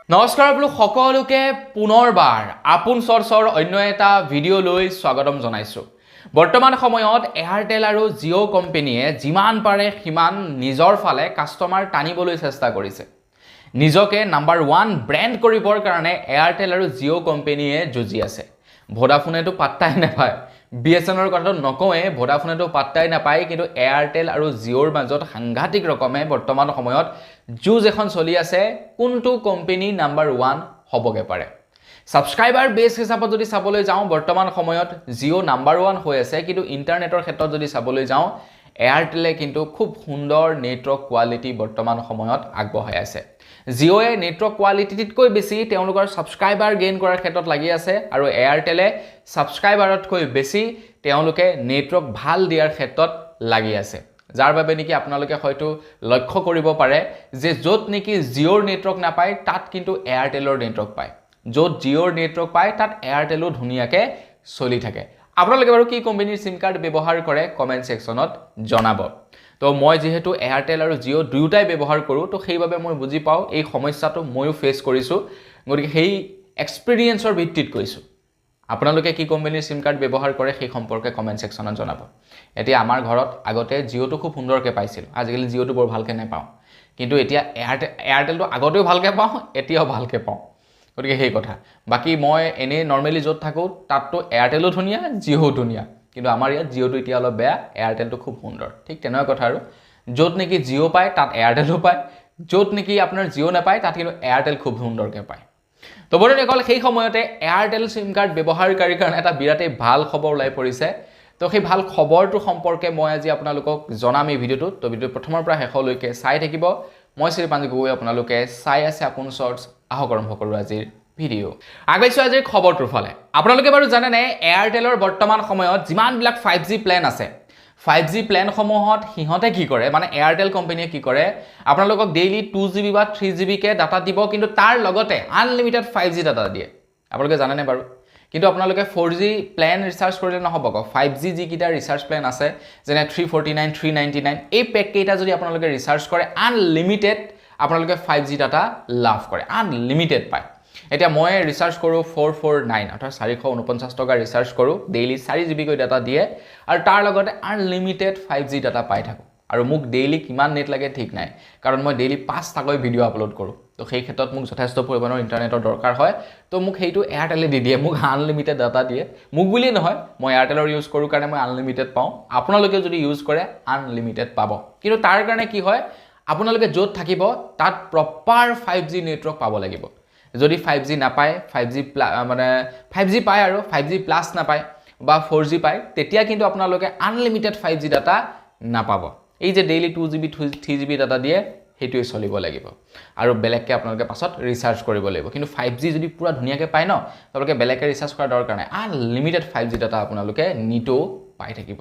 নমস্কাৰ বোলো সকলোকে পুনৰবাৰ আপোন চৰ্চৰ অন্য এটা ভিডিঅ' লৈ স্বাগতম জনাইছো। বৰ্তমান সময়ত এয়াৰটেল আৰু জিঅ' কোম্পানীয়ে যিমান পাৰে সিমান নিজৰ ফালে কাষ্টমাৰ টানিবলৈ চেষ্টা কৰিছে। নিজকে নাম্বাৰ 1 ব্ৰেণ্ড কৰিবৰ কাৰণে এয়াৰটেল আৰু জিঅ' কোম্পানীয়ে যুঁজি আছে। ভোডাফোনেতো পাত্তাই নাপায়, বিএছএনৰ কথাটো নকওঁৱে, ভোডাফোনেতো পাত্তাই নাপায়, কিন্তু এয়াৰটেল আৰু জিঅ'ৰ মাজত সাংঘাতিক ৰকমে বৰ্তমান সময়ত যুঁজ এখন চলি আছে, কোনটো কোম্পানী নাম্বাৰ 1 হ'বগে পাৰে। সাবস্ক্ৰাইবাৰ বেছ হিচাপত যদি চাবলৈ যাওঁ বৰ্তমান সময়ত জিঅ' নাম্বাৰ 1 হৈ আছে, কিন্তু ইণ্টাৰনেটৰ ক্ষেত্ৰত যদি চাবলৈ যাওঁ এয়াৰটেলে কিন্তু খুব সুন্দৰ নেটৱৰ্ক কোৱালিটি বৰ্তমান সময়ত আগবঢ়াই আছে। জিঅ'য়ে নেটৱৰ্ক কোৱালিটিতকৈ বেছি তেওঁলোকৰ সাবস্ক্ৰাইবাৰ গেইন কৰাৰ ক্ষেত্ৰত লাগি আছে, আৰু এয়াৰটেলে সাবস্ক্ৰাইবাৰতকৈ বেছি তেওঁলোকে নেটৱৰ্ক ভাল দিয়াৰ ক্ষেত্ৰত লাগি আছে। যাৰ বাবে নেকি আপোনালোকে হয়তো লক্ষ্য কৰিব পাৰে যে য'ত নেকি জিঅ'ৰ নেটৱৰ্ক নাপায় তাত কিন্তু এয়াৰটেলৰ নেটৱৰ্ক পায়, য'ত জিঅ'ৰ নেটৱৰ্ক পায় তাত এয়াৰটেলো ধুনীয়াকৈ চলি থাকে। আপোনালোকে বাৰু কি কোম্পানীৰ সিম কাৰ্ড ব্যৱহাৰ কৰে কমেণ্ট ছেকশ্যনত জনাব। তো মই যেহেতু এয়াৰটেল আৰু জিঅ' দুয়োটাই ব্যৱহাৰ কৰোঁ, তো সেইবাবে মই বুজি পাওঁ, এই সমস্যাটো ময়ো ফেচ কৰিছোঁ, গতিকে সেই এক্সপিৰিয়েঞ্চৰ ভিত্তিত কৈছোঁ। আপোনালোকে কি কোম্পানীৰ সিম কাৰ্ড ব্যৱহাৰ কৰে সেই সম্পৰ্কে কমেণ্ট ছেকশ্যনত জনাব। এতিয়া আমাৰ ঘৰত আগতে জিঅ'টো খুব সুন্দৰকৈ পাইছিলোঁ, আজিকালি জিঅ'টো বৰ ভালকৈ নাপাওঁ, কিন্তু এতিয়া এয়াৰটেলটো আগতেও ভালকৈ পাওঁ, এতিয়াও ভালকৈ পাওঁ, গতিকে সেই কথা। বাকী মই এনেই নৰ্মেলি য'ত থাকোঁ তাততো এয়াৰটেলো ধুনীয়া, জিঅ'ও ধুনীয়া, কিন্তু আমাৰ ইয়াত জিঅ'টো এতিয়া অলপ বেয়া, এয়াৰটেলটো খুব সুন্দৰ। ঠিক তেনেকুৱা কথা আৰু য'ত নেকি জিঅ' পায় তাত এয়াৰটেলো পায়, য'ত নেকি আপোনাৰ জিঅ' নাপায় তাত কিন্তু এয়াৰটেল খুব সুন্দৰকৈ পায়। তো বন্ধুসকল, সেই সময়তে এয়াৰটেল সিম কাৰ্ড ব্যৱহাৰকাৰীৰ কাৰণে এটা বিৰাটেই ভাল খবৰ ওলাই পৰিছে। তো সেই ভাল খবৰটো সম্পৰ্কে মই আজি আপোনালোকক জনাম এই ভিডিঅ'টোত। তো ভিডিঅ' প্ৰথমৰ পৰা শেষলৈকে চাই থাকিব। মই শ্ৰীপাঞ্জি গগৈ, আপোনালোকে চাই আছে আপোন চৰ্টছ। আহক আৰম্ভ কৰোঁ আজিৰ ভিডিঅ'। আগবাঢ়িছোঁ আজিৰ খবৰটোৰ ফালে। আপোনালোকে বাৰু জানেনে এয়াৰটেলৰ বৰ্তমান সময়ত যিমানবিলাক 5G প্লেন আছে, 5G প্লেনসমূহত সিহঁতে কি কৰে, মানে এয়াৰটেল কোম্পানীয়ে কি কৰে, আপোনালোকক ডেইলি 2GB বা 3GBকৈ ডাটা দিব, কিন্তু তাৰ লগতে আনলিমিটেড 5G ডাটা দিয়ে। আপোনালোকে জানেনে বাৰু? কিন্তু আপোনালোকে 4G প্লেন ৰিচাৰ্জ কৰিলে নহ'ব আকৌ। 5G যিকেইটা ৰিচাৰ্জ প্লেন আছে, যেনে 349, 399, এই পেককেইটা যদি আপোনালোকে ৰিচাৰ্জ কৰে আনলিমিটেড আপোনালোকে 5G ডাটা লাভ কৰে, আনলিমিটেড পায়। এতিয়া মই ৰিচাৰ্জ কৰোঁ 449, অৰ্থাৎ 449 টকা ৰিচাৰ্জ কৰোঁ, ডেইলি 4GBকৈ ডাটা দিয়ে, আৰু তাৰ লগতে আনলিমিটেড 5G ডাটা পাই থাকোঁ। আৰু মোক ডেইলি কিমান নেট লাগে ঠিক নাই, কাৰণ মই ডেইলি 5টাকৈ ভিডিঅ' আপলোড কৰোঁ। তো সেই ক্ষেত্ৰত মোক যথেষ্ট পৰিমাণৰ ইণ্টাৰনেটৰ দৰকাৰ হয়। তো মোক সেইটো এয়াৰটেলে দি দিয়ে, মোক আনলিমিটেড ডাটা দিয়ে। মোক বুলিয়ে নহয়, মই এয়াৰটেলৰ ইউজ কৰোঁ কাৰণে মই আনলিমিটেড পাওঁ। আপোনালোকে যদি ইউজ কৰে আনলিমিটেড পাব, কিন্তু তাৰ কাৰণে কি হয়, আপোনালোকে য'ত থাকিব তাত প্ৰপাৰ 5G নেটৱৰ্ক পাব লাগিব। যদি 5G নাপায়, 5G পায় আৰু 5G প্লাছ নাপায় বা 4G পায়, তেতিয়া কিন্তু আপোনালোকে আনলিমিটেড 5G ডাটা নাপাব। এই যে ডেইলি 2GB 3GB ডাটা দিয়ে, সেইটোৱে চলিব লাগিব, আৰু বেলেগকৈ আপোনালোকে পাছত ৰিচাৰ্জ কৰিব লাগিব। কিন্তু 5G যদি পূৰা ধুনীয়াকৈ পায় ন, তেওঁলোকে বেলেগকৈ ৰিচাৰ্জ কৰাৰ দৰকাৰ নাই, আনলিমিটেড 5G ডাটা আপোনালোকে নিতৌ পাই থাকিব।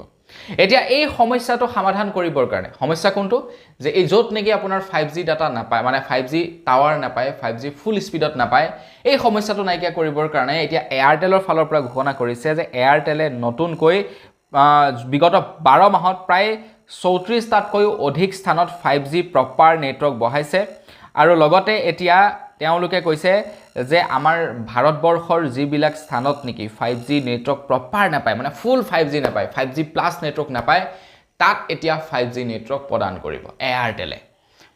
এতিয়া এই সমস্যাটো সমাধান কৰিবৰ কাৰণে, সমস্যা কোনটো, যে এই য'ত নেকি আপোনাৰ 5G ডাটা নাপায়, মানে 5G টাৱাৰ নাপায়, 5G ফুল স্পীডত নাপায়, এই সমস্যাটো নাইকিয়া কৰিবৰ কাৰণে এতিয়া এয়াৰটেলৰ ফালৰ পৰা ঘোষণা কৰিছে যে এয়াৰটেলে নতুনকৈ বিগত 12 মাহত প্ৰায় 34টাতকৈও অধিক স্থানত 5G প্ৰপাৰ নেটৱৰ্ক বহাইছে, আৰু লগতে এতিয়া তেওঁলোকে কৈছে যে আমাৰ ভাৰতবৰ্ষৰ যিবিলাক স্থানত নেকি 5G নেটৱৰ্ক প্ৰপাৰ নাপায়, মানে ফুল 5G নাপায়, 5G প্লাছ নেটৱৰ্ক নাপায়, তাত এতিয়া 5G নেটৱৰ্ক প্ৰদান কৰিব এয়াৰটেলে।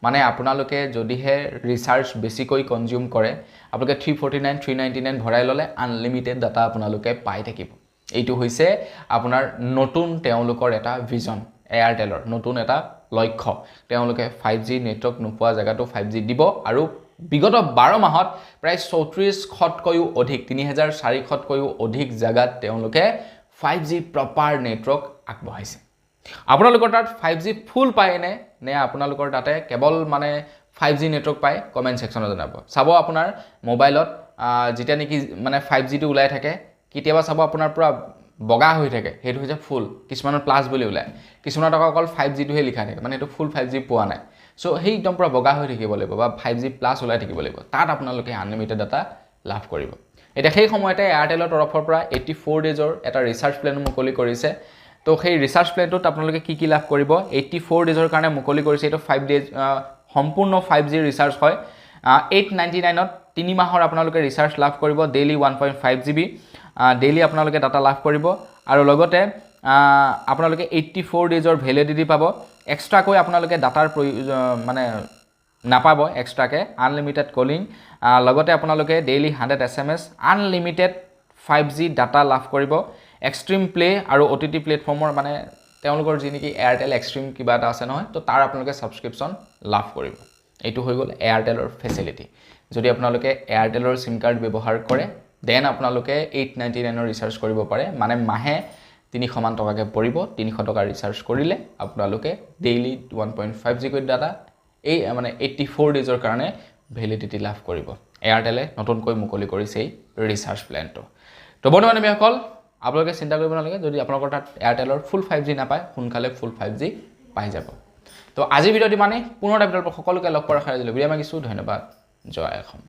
মানে আপোনালোকে যদিহে ৰিচাৰ্জ বেছিকৈ কনজিউম কৰে, আপোনালোকে 349, 399 ভৰাই ল'লে আনলিমিটেড ডাটা আপোনালোকে পাই থাকিব। এইটো হৈছে আপোনাৰ নতুন তেওঁলোকৰ এটা ভিজন, এয়াৰটেলৰ নতুন এটা লক্ষ্য। তেওঁলোকে 5G নেটৱৰ্ক নোপোৱা জেগাটো 5G দিব, আৰু বিগত 12 মাহত প্ৰায় 3400তকৈও অধিক, 3400তকৈও অধিক জেগাত তেওঁলোকে 5G প্ৰপাৰ নেটৱৰ্ক আগবঢ়াইছে। আপোনালোকৰ তাত 5G ফুল পায়নে, নে আপোনালোকৰ তাতে কেৱল মানে 5G নেটৱৰ্ক পায়, কমেণ্ট ছেকশ্যনত জনাব। চাব আপোনাৰ মোবাইলত যেতিয়া নেকি মানে 5Gটো ওলাই থাকে, কেতিয়াবা চাব আপোনাৰ পূৰা বগা হৈ থাকে, সেইটো হৈছে ফুল, কিছুমানৰ প্লাছ বুলি ওলায়, কিছুমানত অকল 5Gটোহে লিখা থাকে, মানে এইটো ফুল 5G পোৱা নাই। চ' সেই একদম পূৰা বগা হৈ থাকিব লাগিব, বা 5G প্লাছ ওলাই থাকিব লাগিব, তাত আপোনালোকে আনলিমিটেড ডাটা লাভ কৰিব। এতিয়া সেই সময়তে এয়াৰটেলৰ তৰফৰ পৰা 84 ডেজৰ এটা ৰিচাৰ্জ প্লেন মুকলি কৰিছে। তো সেই ৰিচাৰ্জ প্লেনটোত আপোনালোকে কি লাভ কৰিব, 84 ডেজৰ কাৰণে মুকলি কৰিছে। এইটো 5 ডেজ সম্পূৰ্ণ 5G ৰিচাৰ্জ হয়। 899ত 3 মাহৰ আপোনালোকে ৰিচাৰ্জ লাভ কৰিব ডেইলি 1.5 GB ডেইলি আপোনালোকে ডাটা লাভ কৰিব আৰু লগতে আপোনালোকে 84 ডেজৰ ভ্যালিডিটি পাব এক্সট্ৰাকৈ আপোনালোকে ডাটাৰ মানে নাপাব এক্সট্ৰাকে আনলিমিটেড কলিং লগতে আপোনালোকে daily 100 SMS unlimited 5G data লাভ কৰিব এক্সট্ৰিম প্লে আৰু OTT প্লেটফৰ্মৰ মানে তেওঁলোকৰ যি নেকি এয়াৰটেল এক্সট্ৰিম কিবা এটা আছে নহয় তো তাৰ আপোনালোকে সাবস্ক্ৰিপশন লাভ কৰিব এইটো হৈ গ'ল এয়াৰটেলৰ ফেসিলিটি যদি আপোনালোকে এয়াৰটেলৰ সিম কাৰ্ড ব্যৱহাৰ কৰে দেন আপোনালোকে 899 ৰ ৰিচাৰ্জ কৰিব পাৰে মানে মাহে 300 মান টকাকে পৰিব 300 টকা ৰিচাৰ্জ কৰিলে আপোনালোকে ডেইলি 1.5 GB ডাটা এই মানে 84 ডেজৰ কাৰণে ভ্যালিডিটি লাভ কৰিব এয়াৰটেলে নতুনকৈ মুকলি কৰিছে এই ৰিচাৰ্জ প্ল্যানটো তো বন্ধুসকল আপোনালোকে চিন্তা কৰিব নালাগে যদি আপোনালোকৰ তাত এয়াৰটেলৰ ফুল 5G নাপায় সোনকালে ফুল 5G পাই যাব তো আজি ভিডিঅ'টি মানে পুনৰ এটা ভিডিঅ'ৰ সকলোকে লগ কৰাৰ খাই দিলো বিৰাম মাগিছো ধন্যবাদ জয় অসম